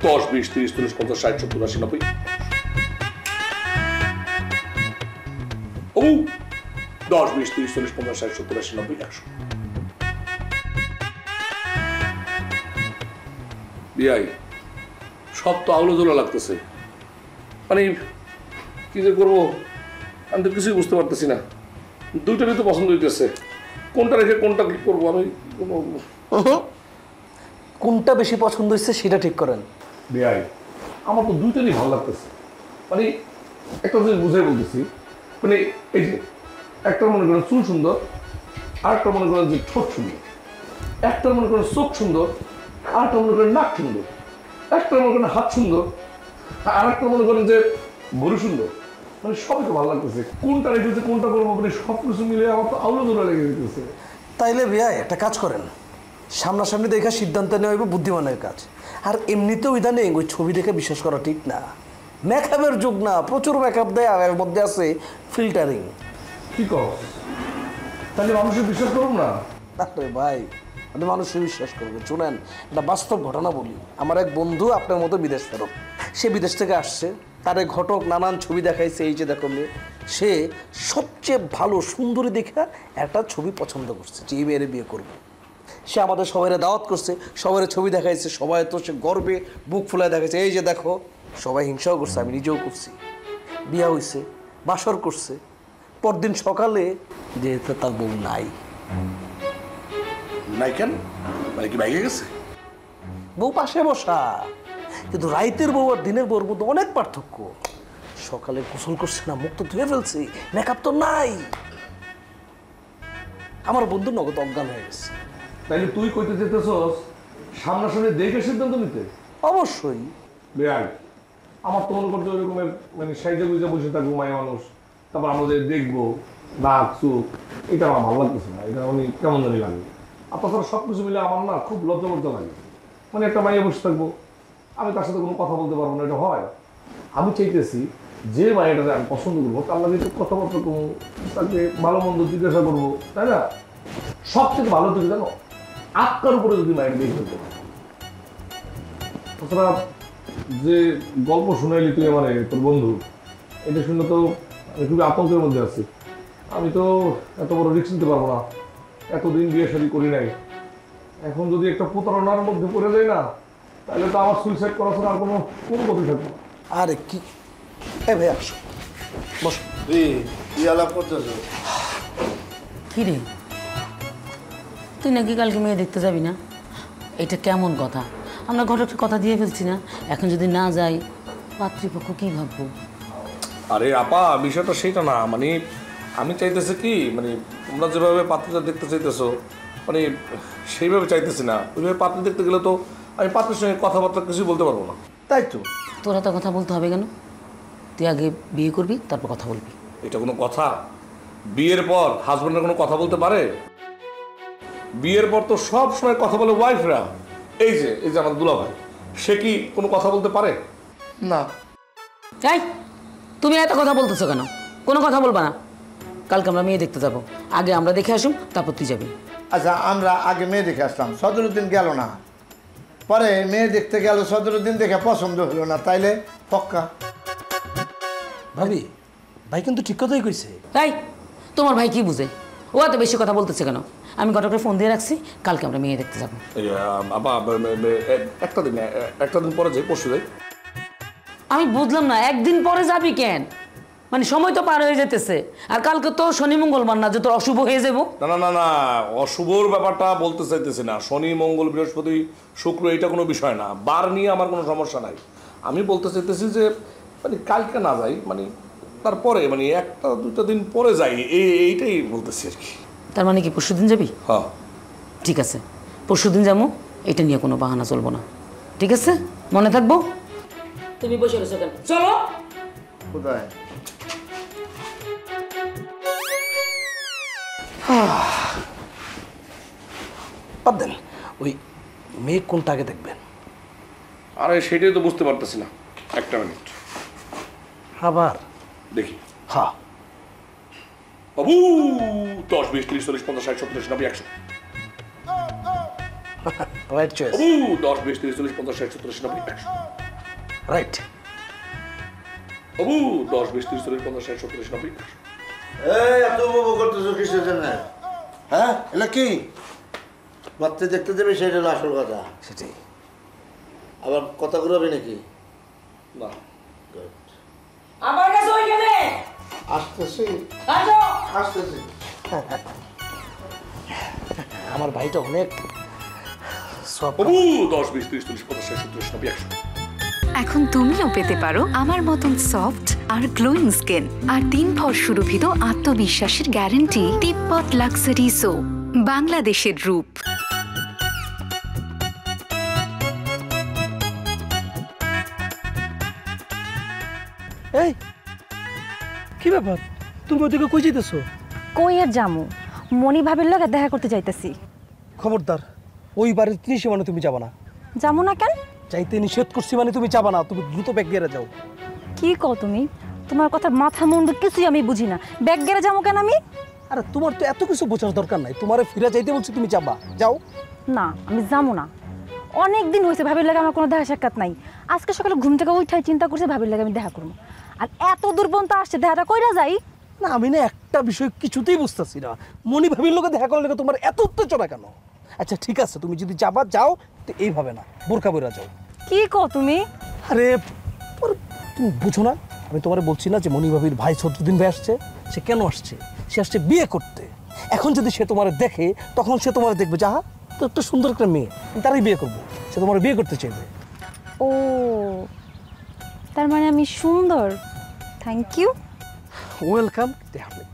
10, 20, 30, 40, 50, 60, 70, 80, 90 ও 10, 20, 30, 40, 50, 60, 70, 80, 90 100 বিয়াই সব তো আউলো দোলা লাগতেছে মানে কি যে করবো আমি তো কিছুই বুঝতে পারতেছি না দুইটারই তো পছন্দ হইতেছে কোনটা রেখে কোনটা কি করবো আমি কোনটা বেশি পছন্দ হচ্ছে সেটা ঠিক করেন বিয়াই আমার তো দুইটারই ভালো লাগতেছে মানে একটা জিনিস বুঝাই বলতেছি মানে এই যে একটা মনে করেন চুল সুন্দর আর একটা মনে করেন যে ঠোঁট সুন্দর একটা মনে করেন চোখ সুন্দর আর একটা মনে করেন নাক সুন্দর একটা মনে করেন হাত সুন্দর আর একটা মনে করেন যে ভরি সুন্দর মানে সবই তো ভালো লাগতেছে কোনটা রেখেছে কোনটা করবো মানে সব কিছু মিলে আমার তো আউলো দোলা লেগে যেতেছে তাইলে ভাই একটা কাজ করেন সামনাসামনি দেখা সিদ্ধান্ত নেওয়া হইব বুদ্ধিমানের কাজ আর এমনিতেও ইদানিং ওই ছবি দেখে বিশ্বাস করা ঠিক না মেকআপের যুগ না প্রচুর মেকআপ দেয় আর এর মধ্যে আছে ফিল্টারিং কি কর তাহলে মানুষের বিশ্বাস করুন না আরে ভাই আপনি মানুষের বিশ্বাস করবেন শুনেন একটা বাস্তব ঘটনা বলি আমার এক বন্ধু আপনার মতো বিদেশ ফেরত সে বিদেশ থেকে আসছে তার ঘটক নানান ছবি দেখাইছে এই যে দেখো মেয়ে সে সবচেয়ে ভালো সুন্দরী দেখা একটা ছবি পছন্দ করছে যে এই মেয়ের বিয়ে করবে সে আমাদের সবাই দাওয়াত করছে সবাই ছবি দেখাইছে সবাই তো সে গর্বে বুক ফুলায় দেখাইছে এই যে দেখো সবাই হিংসাও করছে আমি নিজেও করছি বিয়া হইছে বাসর করছে পরদিন সকালে যেহেতু তার বউ নাই নাই কেন মানে কি বাইকে গেছে বউ পাশে বসা কিন্তু রাইতের বউ আর দিনের বউর মধ্যে অনেক পার্থক্য সকালে গোসল করছে না মুখ তো ধুয়ে ফেলছে মেকআপ তো নাই আমার বন্ধু নগদ অজ্ঞান হয়ে গেছে তাইলে তুই কইতে যেতেছস সামনাসামনি দেখে সিদ্ধান্ত নিতে অবশ্যই বেয়াই আমার তো মনে করতে ওইরকমের মানে সাইজে গুজে বসে থাকবো মায়া মানুষ তারপর আমরা যে দেখবো নাক চোখ এটা আমার ভালো লাগতেছে না এটা মানে কেমন জানি লাগে আর তাছাড়া সব কিছু মিলে আমার না খুব লজ্জা লাগে মানে একটা মাইয়া বসে থাকবো আমি তার সাথে কোনো কথা বলতে পারবো না এটা হয় আমি চাইতেছি যে মায়েরটাকে আমি পছন্দ করবো তার লাগে একটু কথাবার্তা করবো তাকে ভালো মন্দ জিজ্ঞাসা করবো তাই না সব থেকে ভালো থেকে জানো আত্মার উপরে যদি মায়ের দিয়ে ফেলতে তাছাড়া যে গল্প শুনাইলি তুই আমার তোর বন্ধু এটা শুনে তো আমি খুবই আতঙ্কের মধ্যে আছি আমি তো এত বড় রিস্ক নিতে পারবো না এতদিন বিয়ে শাদী করি নাই এখন যদি একটা প্রতারণার মধ্যে পড়ে যায় না তাহলে তো আমার সুইসাইড করা ছাড়া আর কোনো গতি থাকবে না আরে কি এ ভাই আসো বস কি আলাপ করতেছো কি রে তুই নাকি কালকে মেয়ে দেখতে যাবি না এটা কেমন কথা আমরা ঘটককে কথা দিয়ে ফেলছি না এখন যদি না যাই পাত্রীপক্ষ কি ভাববো আরে আপা বিষয়টা সেটা না মানে আমি চাইতেছি কি মানে তোমরা যেভাবে পাত্রটা দেখতে চাইতেছো মানে সেইভাবে চাইতেছি না ওইভাবে পাত্র দেখতে গেলে তো আমি পাত্রের সঙ্গে কথাবার্তা কিছুই বলতে পারবো না তাই তো তোরা তো কথা বলতে হবে কেন তুই আগে বিয়ে করবি তারপর কথা বলবি এটা কোনো কথা বিয়ের পর হাজবেন্ডের কোনো কথা বলতে পারে বিয়ের পর তো সব সময় কথা বলে ওয়াইফরা এই যে আমাদের দুলা ভাই সে কি কোনো কথা বলতে পারে না তাই তুমি এত কথা বলতেছো কেন কোনো কথা বলবা না কালকে আমরা মেয়ে দেখতে যাবো আগে আমরা দেখে আসুন তারপর তুই যাবি আচ্ছা আমরা আগে মেয়ে দেখে আসলাম 17 দিন গেল না পরে মেয়ে দেখতে গেল 17 দিন দেখে পছন্দ হলো না তাইলে পক্কা ভাবি ভাই কিন্তু ঠিক কথাই কইছে তাই তোমার ভাই কি বুঝে ও এত বেশি কথা বলতেছে কেন আমি ঘটকের ফোন দিয়ে রাখছি কালকে আমরা মেয়ে দেখতে যাবো একটা দিন পরে যাই পরশু যাই আমি বুঝলাম না একদিন পরে যাবি কেন মানে সময় তো পার হয়ে যেতেছে আর কালকে তো শনি মঙ্গলবার না যে তোর অশুভ হয়ে যাবো না অশুভর ব্যাপারটা বলতে চাইতেছি না শনি মঙ্গল বৃহস্পতি শুক্র এটা কোনো বিষয় না বার নিয়ে আমার কোনো সমস্যা নাই আমি বলতে চাইতেছি যে মানে কালকে না যাই মানে তারপরে মানে একটা দুটো দিন পরে যাই এইটাই বলতেছি আর কি তার মানে কি পরশুদিন যাবি হ্যাঁ ঠিক আছে পরশুদিন যাবো এটা নিয়ে কোনো বাহানা চলবো না ঠিক আছে মনে থাকবো তুমি বসে রয়েছো কেন চলো কোথায় বাদ দেন ওই মেয়ে কোনটা আগে দেখবেন আরে সেটাই তো বুঝতে পারতেছি না একটা মিনিট আবার দেখি হ্যাঁ বাবু 10 20 30 40 50 60 70 80 90 100 রাইট চয়েস। 10 20 30 40 50 60 70 80 90 রাইট। বাবু 10 20 30 40 50 60 70 80 90 এই এত উপভোগ করতেছো কিসের জন্য? হ্যাঁ এটা কি বাচ্চা দেখতে দেবে সেটা হলো আসল কথা। সেটাই। আবার কথা ঘুরাবে নাকি? না Good. আমার কাছে ওইখানে আসতেছি আসো। আসতেছি। আমার ভাইটা অনেক সব। বাবু 10 20 30 40 50 60 70 80 90 এখন তুমিও পেতে পারো আমার মতন সফট আর গ্লোয়িং স্কিন আর 3 ভর সুরভিত আত্মবিশ্বাসের গ্যারান্টি তিব্বত লাক্সারি সোপ, বাংলাদেশের রূপ। এই কি ব্যাপার, তুমি ওদিকে কই যাইতেছো? কই আর জামু, মনি ভাবির লগে দেখা করতে যাইতেছি। খবরদার, ওই বাড়ির ত্রিশে মানে তুমি যাবা না। জামু না কেন? চাইতে নিষেধ করছি মানে তুমি যাবা না, তুমি দ্রুত ব্যাগ গেড়ে যাও। কি কও তুমি? তোমার কথা মাথা মুন্ডু কিছুই আমি বুঝি না। ব্যাগ গেড়ে যামু কেন আমি? আরে তোমার তো এত কিছু বোঝার দরকার নাই, তোমারে ফিরে যাইতে বলছি, তুমি যাবা, যাও। না আমি যামু না। অনেক দিন হয়েছে ভাবির লাগে আমার কোনো দেখা সাক্ষাৎ নাই। আজকে সকালে ঘুম থেকে উঠাই চিন্তা করছে ভাবির লাগে আমি দেখা করবো। আর এত দূর পর্যন্ত আসছে, দেখাটা কইরা যাই। না আমি না একটা বিষয় কিছুতেই বুঝতেছি না, মনি ভাবির লোকে দেখা করলে তোমার এত উত্তেজনা কেন? আচ্ছা ঠিক আছে, তুমি যদি যাবা যাও, তো এইভাবে না, বোরকা বইরা যাও। কি কও তুমি? আরে তুমি বুঝো না, আমি তোমারে বলছি না যে মনি ভাবির ভাই সদ্যদিন ভাই আসছে। সে কেন আসছে? সে আসছে বিয়ে করতে। এখন যদি সে তোমার দেখে, তখন সে তোমার দেখবে যা তো একটা সুন্দর একটা মেয়ে, আমি তারই বিয়ে করবো, সে তোমার বিয়ে করতে চাইবে। ও তার মানে আমি সুন্দর। Thank you. ওয়েলকাম।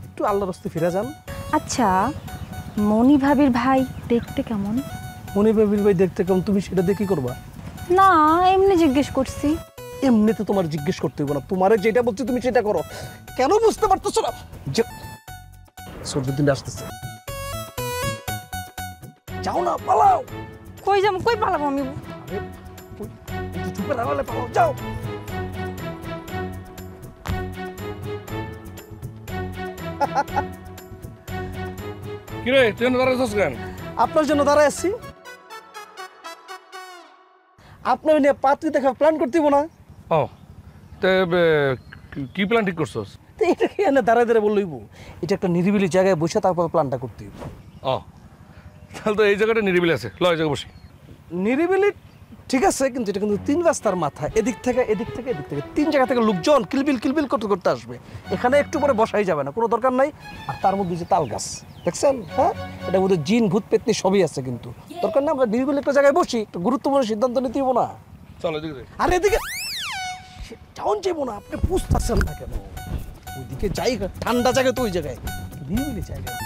একটু আল্লাহর রাস্তায় ফিরে যান। আচ্ছা মনি ভাবির ভাই দেখতে কেমন? মনি ভাবির ভাই দেখতে কেমন তুমি সেটা দিয়ে কি করবা? না এমনি জিজ্ঞেস করছি। এমনিতে তোমার জিজ্ঞেস করতে হবে না, তোমারে যেটা বলছি তুমি সেটা করো। কেন বুঝতে পারতেছো না যে সর্বদিন আসতেছে? যাও না, পালাও। কই যাবো, কই পালাবো আমি? আরে একটু চুপে না হলে পালাও, যাও। কি রে তুই দাঁড়াচ্ছিস কেন? আপনার জন্য দাঁড়ায় আছি। আপনার নিয়ে পাত্রী দেখা প্ল্যান করতে না? ও তে কি প্ল্যান ঠিক করছস? তো এটা কি এনে দাঁড়ায় দাঁড়ায় বললইব? এটা একটা নিরিবিলি জায়গায় বসে তারপর প্ল্যানটা করতে হইব। ও তাহলে তো এই জায়গাটা নিরিবিলি আছে, ল এই জায়গায় বসি। নিরিবিলি ঠিক আছে, কিন্তু এটা কিন্তু 3 রাস্তার মাথা, এদিক থেকে এদিক থেকে এদিক থেকে 3 জায়গা থেকে লোকজন কিলবিল করতে করতে আসবে। এখানে একটু পরে বসাই যাবে না, কোনো দরকার নাই। আর তার মধ্যে যে তাল গাছ দেখছেন, হ্যাঁ এটার মধ্যে জিন ভূত পেতনি সবই আছে, কিন্তু দরকার না আমরা নিরিবিলি একটা জায়গায় বসি, একটা গুরুত্বপূর্ণ সিদ্ধান্ত নিতে হইব না? চলো এদিকে যাই। আর এদিকে যাওন যাইব না, আপনি বুঝতেছেন না কেন? ওইদিকে যাই, ঠান্ডা জায়গায় তো ওই জায়গায় নিরিবিলি জায়গায়।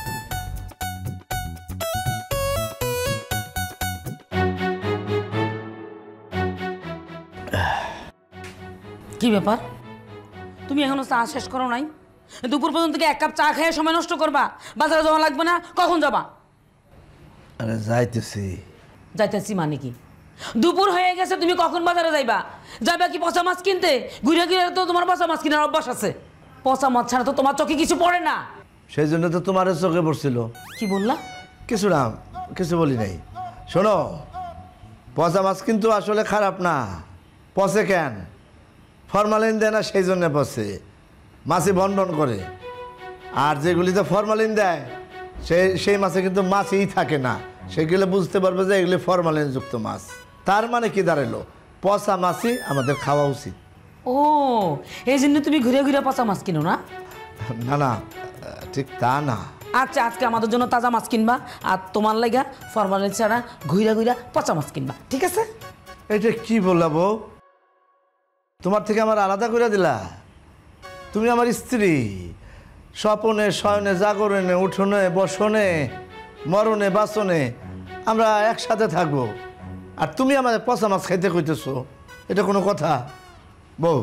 কি ব্যাপার, তুমি এখনো চা শেষ করো নাই? দুপুর পর্যন্ত কি 1 কাপ চা খেয়ে সময় নষ্ট করবা? বাজারে যাওয়া লাগবে না? কখন যাবা? আরে যাইতেছি। যাইতেছি মানে কি? দুপুর হয়ে গেছে, তুমি কখন বাজারে যাইবা? যাইবা কি পচা মাছ কিনতে? ঘুরে ঘুরে তো তোমার পচা মাছ কেনার অভ্যাস আছে। পচা মাছ ছাড়া তো তোমার চোখে কিছু পড়ে না। সেই জন্য তো তোমার চোখে পড়ছিল। কি বললা? কিছু না, কিছু বলি নাই। শোনো, পচা মাছ কিন্তু আসলে খারাপ না। পচে কেন? ফরমালিন দেয় না, সেই জন্য পচে। মাছে বন্ধন করে। আর যেগুলিতে ফরমালিন দেয় সেই মাছে কিন্তু মাছই থাকে না। সেগুলো বুঝতে পারবে যে এগুলি ফরমালিনযুক্ত মাছ। তার মানে কি দাঁড়ালো? পচা মাছই আমাদের খাওয়া উচিত। ও এই জন্য তুমি ঘুরে ঘুরে পচা মাছ কিনো না? না না, ঠিক তা না। আচ্ছা আজকে আমাদের জন্য তাজা মাছ কিনবা, আর তোমার লাগা ফরমালিন ছাড়া ঘুরা ঘুরা পচা মাছ কিনবা, ঠিক আছে? এটা কি বললা বউ? তোমার থেকে আমার আলাদা করে দিলা? তুমি আমার স্ত্রী। স্বপনে শয়নে জাগরণে উঠোনে বসনে মরণে বাসনে আমরা একসাথে থাকবো, আর তুমি আমাদের পচা মাছ খাইতে কইতেছো? এটা কোনো কথা? বউ,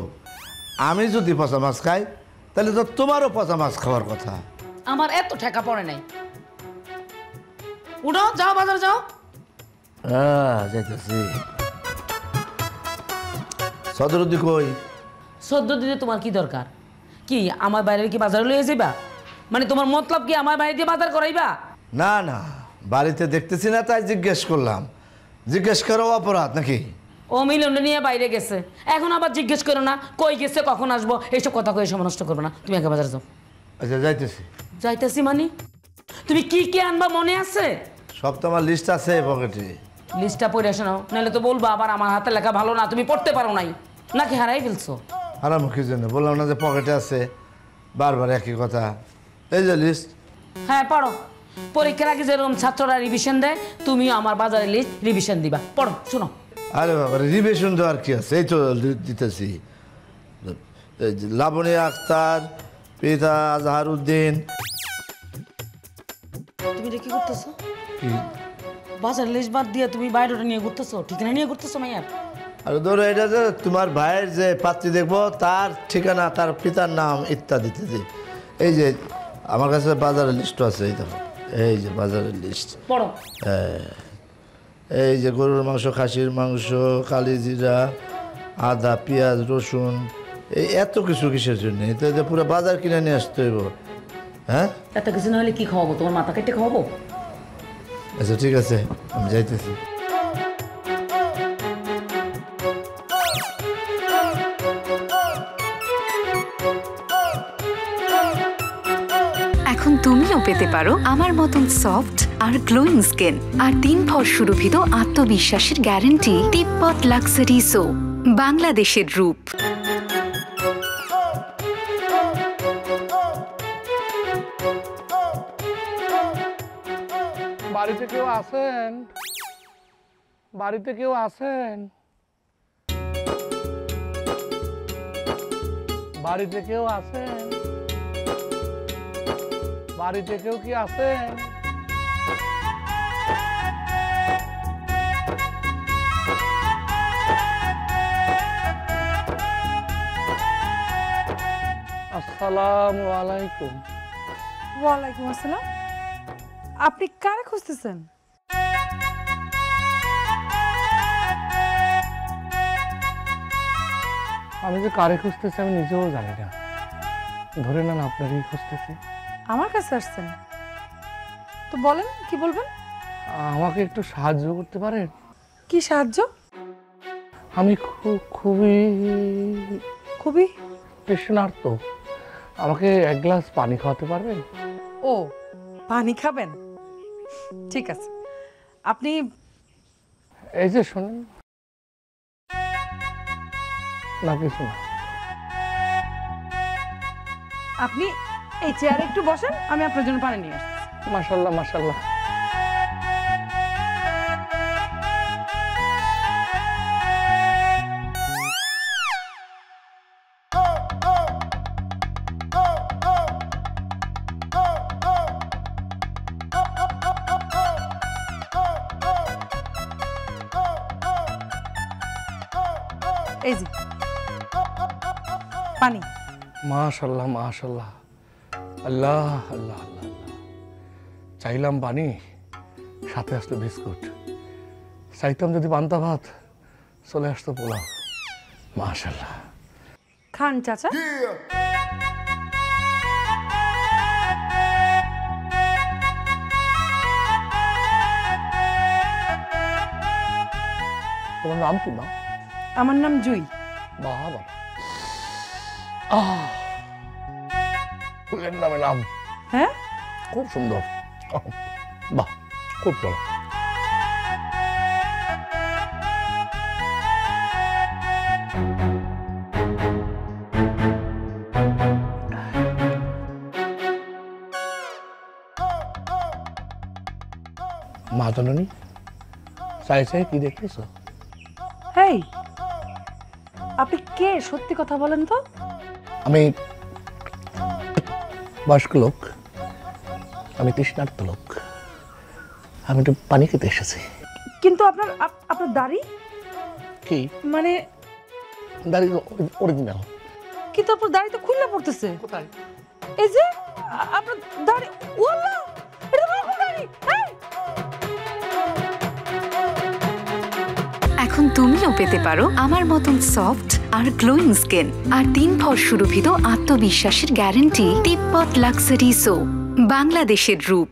আমি যদি পচা মাছ খাই তাহলে তো তোমারও পচা মাছ খাওয়ার কথা। আমার এত ঠেকা পড়ে নাই। উঠো, যাও বাজার যাও। যাইতেছি। সদরুদ্দি কই? সদ্য দিতে তোমার কি দরকার? কি আমার বাইরে কি বাজারে লইয়ে যাইবা? মানে তোমার মতলব কি আমার বাইরে দিয়ে বাজার করাইবা? না না, বাড়িতে দেখতেছি না তাই জিজ্ঞেস করলাম। জিজ্ঞেস করো অপরাধ নাকি? ও মিলনটা নিয়ে বাইরে গেছে, এখন আবার জিজ্ঞেস করো না কই গেছে কখন আসবো, এইসব কথা কয়ে সময় নষ্ট করবো না। তুমি একা বাজারে যাও। আচ্ছা যাইতেছি। যাইতেছি মানে তুমি কি কি আনবা মনে আছে? সব তো আমার লিস্ট আছে পকেটে। লিস্টটা পড়ে শোনাও, নাহলে তো বলবা আবার আমার হাতে লেখা ভালো না, তুমি পড়তে পারো নাই নাকি হারাই ফেলছো। হারামুখির জন্য বললাম না যে পকেটে আছে, বারবার একই কথা। এই যে লিস্ট। হ্যাঁ পড়ো, পরীক্ষার আগে যেরকম ছাত্ররা রিভিশন দেয় তুমিও আমার বাজারের লিস্ট রিভিশন দিবা। পড়ো শোনো। আরে বাবা রিভিশন দেওয়ার কি আছে, এই তো দিতেছি। এই যে লাবণী আক্তার, পিতা আজহারউদ্দিন। তুমি এটা কি করতেছো? কি? বাজার লিস্ট বাদ দিয়ে তুমি বাইরেটা নিয়ে ঘুরতেছো, ঠিকানা নিয়ে ঘুরতেছো মাইয়ার। আরে ধরো এটা যে তোমার ভাইয়ের যে পাত্রী দেখবো তার ঠিকানা, তার পিতার নাম ইত্যাদি। এই যে আমার কাছে বাজারের লিস্ট আছে, এই দেখো এই যে বাজারের লিস্ট। পড়ো। এই যে গরুর মাংস, খাসির মাংস, কালিজিরা, আদা, পেঁয়াজ, রসুন, এই এত কিছু কিসের জন্য? তো যে পুরো বাজার কিনে নিয়ে আসতে হইব। হ্যাঁ এত কিছু না হলে কি খাওয়াবো, তোমার মাথা কেটে খাওয়াবো? আচ্ছা ঠিক আছে, আমি যাইতেছি। এখন তুমিও পেতে পারো আমার মতন সফট আর গ্লোয়িং স্কিন আর 3 ভর সুরভিত আত্মবিশ্বাসের গ্যারান্টি তিব্বত লাক্সারি সো, বাংলাদেশের রূপ। বাড়িতে কেউ আছেন? বাড়িতে কেউ আছেন? বাড়িতে কেউ আছেন? বাড়িতে কেউ কি আছেন? আসসালামু আলাইকুম। ওয়ালাইকুম আসসালাম। আপনি কারে খুঁজতেছেন? আমি যে কারে খুঁজতেছি আমি নিজেও জানি না, ধরে নেন আপনারই খুঁজতেছি। আমার কাছে আসছেন তো বলেন, কি বলবেন? আমাকে একটু সাহায্য করতে পারেন? কি সাহায্য? আমি খুবই খুবই তৃষ্ণার্ত, আমাকে এক গ্লাস পানি খাওয়াতে পারবেন? ও পানি খাবেন, ঠিক আছে। আপনি এই যে শোনেন না, কিছু না। আপনি এই চেয়ারে একটু বসেন, আমি আপনার জন্য পানি নিয়ে আসছি। মাশাল্লাহ মাশাল্লাহ। এই যে পানি। মাশাল্লাহ মাশাল্লাহ, আল্লাহ আল্লাহ আল্লাহ আল্লাহ। চাইলাম পানি, সাথে আসতো বিস্কুট। চাইতাম যদি পান্তা ভাত, চলে আসতো পোলাও। মাশাল্লাহ। খান চাচা। তোমার নাম কি মা? আমার নাম জুই। বাবা, ফুলের নামে নাম, হ্যাঁ খুব সুন্দর। বাহ, খুব ভালো। মা জননী, চাই চাই কি দেখতেছো? হেই, আপনি কে? সত্যি কথা বলেন তো। আমি বয়স্ক লোক, আমি তৃষ্ণার্ত লোক, আমি একটু পানি খেতে এসেছি। কিন্তু আপনার আপনার দাড়ি কি মানে? দাড়ি অরিজিনাল। কিন্তু আপনার দাড়ি তো খুলনা পড়তেছে। কোথায়? এই যে আপনার দাড়ি, ওয়াল্লাহ এটা তো আমার দাড়ি। এই! এখন তুমিও পেতে পারো আমার মতন সফট আর গ্লোয়িং স্কিন আর 3 ভর সুরভিত আত্মবিশ্বাসের গ্যারান্টি তিব্বত লাক্সারি সো, বাংলাদেশের রূপ।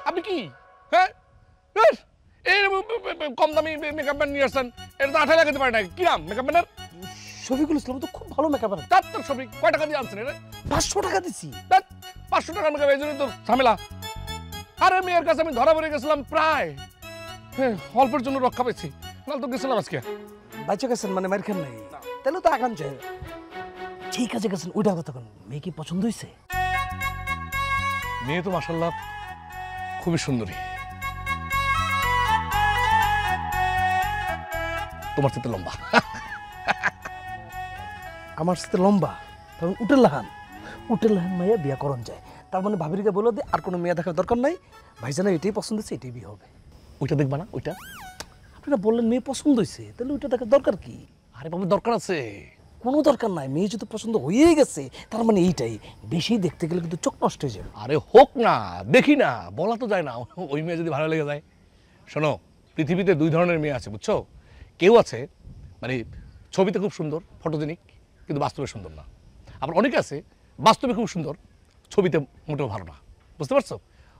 আপনি কি হ্যাঁ এই কম দামি মেকআপ ম্যান নিয়ে আসছেন, এটা তো 8 লাগাতে পারে না। কি নাম মেকআপ ম্যানের? শফিকুল ইসলাম তো খুব ভালো মেকআপ আর্টিস্ট। তার সবই কয় টাকা দিয়ে আনছেন? এটা 500 টাকা দিছি। 500 টাকার মেকআপ, এই জন্যই তো ঝামেলা। আরে মেয়ের কাছে আমি ধরা পড়ে গেছিলাম প্রায়, হ্যাঁ অল্পের জন্য রক্ষা পেয়েছি, নাহলে তো গেছিলাম আজকে। বাইচে গেছেন মানে মার খান নাই? তাহলে তো আগান চাই। ঠিক আছে গেছেন, ওইটা কথা কোন মেয়ে কি পছন্দ হয়েছে? মেয়ে তো মাশাআল্লাহ খুবই সুন্দরী, তোমার সাথে লম্বা। আমার সাথে লম্বা, তখন উটের লাহান মাইয়া বিয়া করন যায়। তার মানে ভাবিরিকে বলে দে আর কোনো মেয়ে দেখার দরকার নাই, ভাইজানের এটাই পছন্দ হয়েছে, এটাই বিয়ে হবে। ওইটা দেখবা না? ওইটা আপনারা বললেন মেয়ে পছন্দ হয়েছে, তাহলে ওইটা দেখার দরকার কি? আরে বাবা দরকার আছে। কোনো দরকার নাই, মেয়ে যদি পছন্দ হয়েই গেছে তার মানে এইটাই। বেশি দেখতে গেলে কিন্তু চোখ নষ্ট হয়ে যাবে। আরে হোক না, দেখি না, বলা তো যায় না। ওই মেয়ে যদি ভালো লেগে যায়। শোনো, পৃথিবীতে 2 ধরনের মেয়ে আছে বুঝছো। কেউ আছে মানে ছবিতে খুব সুন্দর, ফটোজেনিক, কিন্তু বাস্তবে সুন্দর না। আবার অনেকে আছে বাস্তবে খুব সুন্দর, ছবিতে মোটেও ভালো না। বুঝতে পারছো?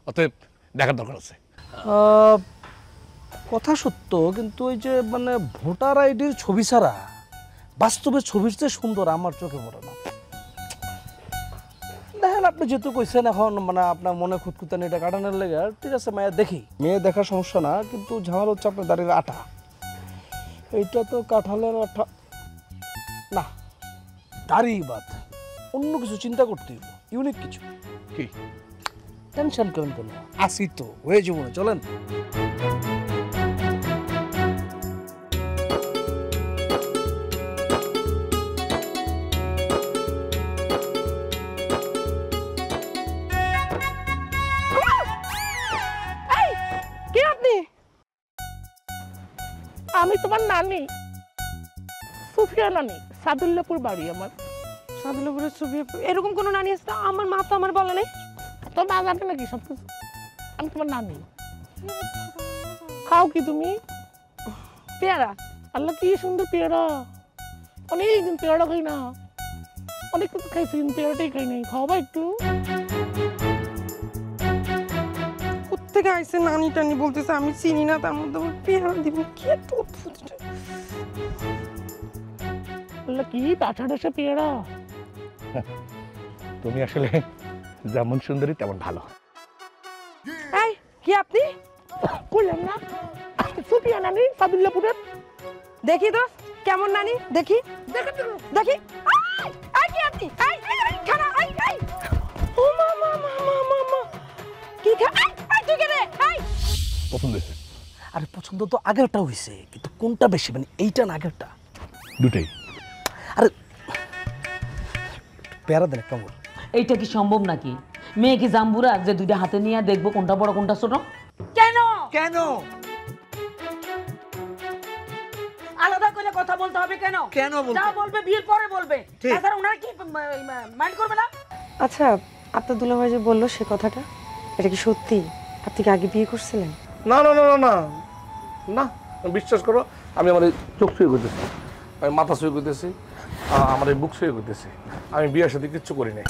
অতএব দেখার দরকার আছে। কথা সত্য, কিন্তু ওই যে মানে ভোটার আইডির ছবি ছাড়া বাস্তবে ছবির চেয়ে সুন্দর আমার চোখে পড়ে না। দেখেন আপনি যেহেতু কইছেন এখন মানে আপনার মনে খুঁতখুতানি এটা কাটানোর লেগে, ঠিক আছে মায়া দেখি। মেয়ে দেখার সমস্যা না, কিন্তু ঝামেলা হচ্ছে আপনার দাঁড়িয়ে আটা। এইটা তো কাঁঠালের আঠা না, দাড়ি বাদ, অন্য কিছু চিন্তা করতে হইব, ইউনিক কিছু। কি টেনশন করেন কেন? আসি তো, হয়ে যাবো না, চলেন। কে আপনি? আমি তোমার নানি, সুফিয়া নানি, সাদুল্লাপুর বাড়ি আমার। সাদুল্লাপুরের ছবি? এরকম কোনো নানি আছে? আমার মা তো আমার বলে নাই। তোর মা জানে নাকি সব কিছু? আমি তোমার নানি। খাও কি তুমি? পেয়ারা? আল্লাহ কি সুন্দর পেয়ারা, অনেকদিন পেয়ারা খাই না। অনেক কিছু খাইছি কিন্তু পেয়ারাটাই খাই নাই। খাওয়াবা একটু? কোত্থেকে আইসে নানি টানি বলতেছে, আমি চিনি না, তার মধ্যে আমার পেয়ারা দিব? কি একটা অদ্ভুত এটা। আল্লাহ কি টাটা পেয়ারা। তুমি আসলে যেমন সুন্দরী তেমন ভালো। এই কি আপনি? বললাম না সুফিয়া নানি, সাদুল্লাপুরের। দেখি তো কেমন নানি, দেখি দেখি। আই কি আপনি? আই খানা, আই আই। ও মামা মামা মামা কি খা? আই আই তুই কে রে? আই পছন্দ হয়েছে? আরে পছন্দ তো আগেরটা হয়েছে, কিন্তু কোনটা বেশি মানে এইটা না আগেরটা? দুটেই। আরে পেয়ারা দেন কেমন? এইটা কি সম্ভব নাকি? মেয়ে কি জাম্বুরা যে 2টা হাতে নিয়ে দেখবো কোনটা বড় কোনটা ছোট? কেন কেন আলাদা করে কথা বলতে হবে? কেন কেন বলতে? যা বলবে বিয়ের পরে বলবে, ঠিক। তাছাড়া ওনারা কি মাইন্ড করবে না? আচ্ছা, আপনার দুলাভাই যে বললো সে কথাটা, এটা কি সত্যি? আপনি কি আগে বিয়ে করছিলেন? না না না না না না, বিশ্বাস করো, আমি আমার এই চোখ শুয়ে করতেছি, আমি মাথা শুয়ে করতেছি, আমার এই বুক শুয়ে করতেছি, আমি বিয়ের সাথে কিচ্ছু করি নাই।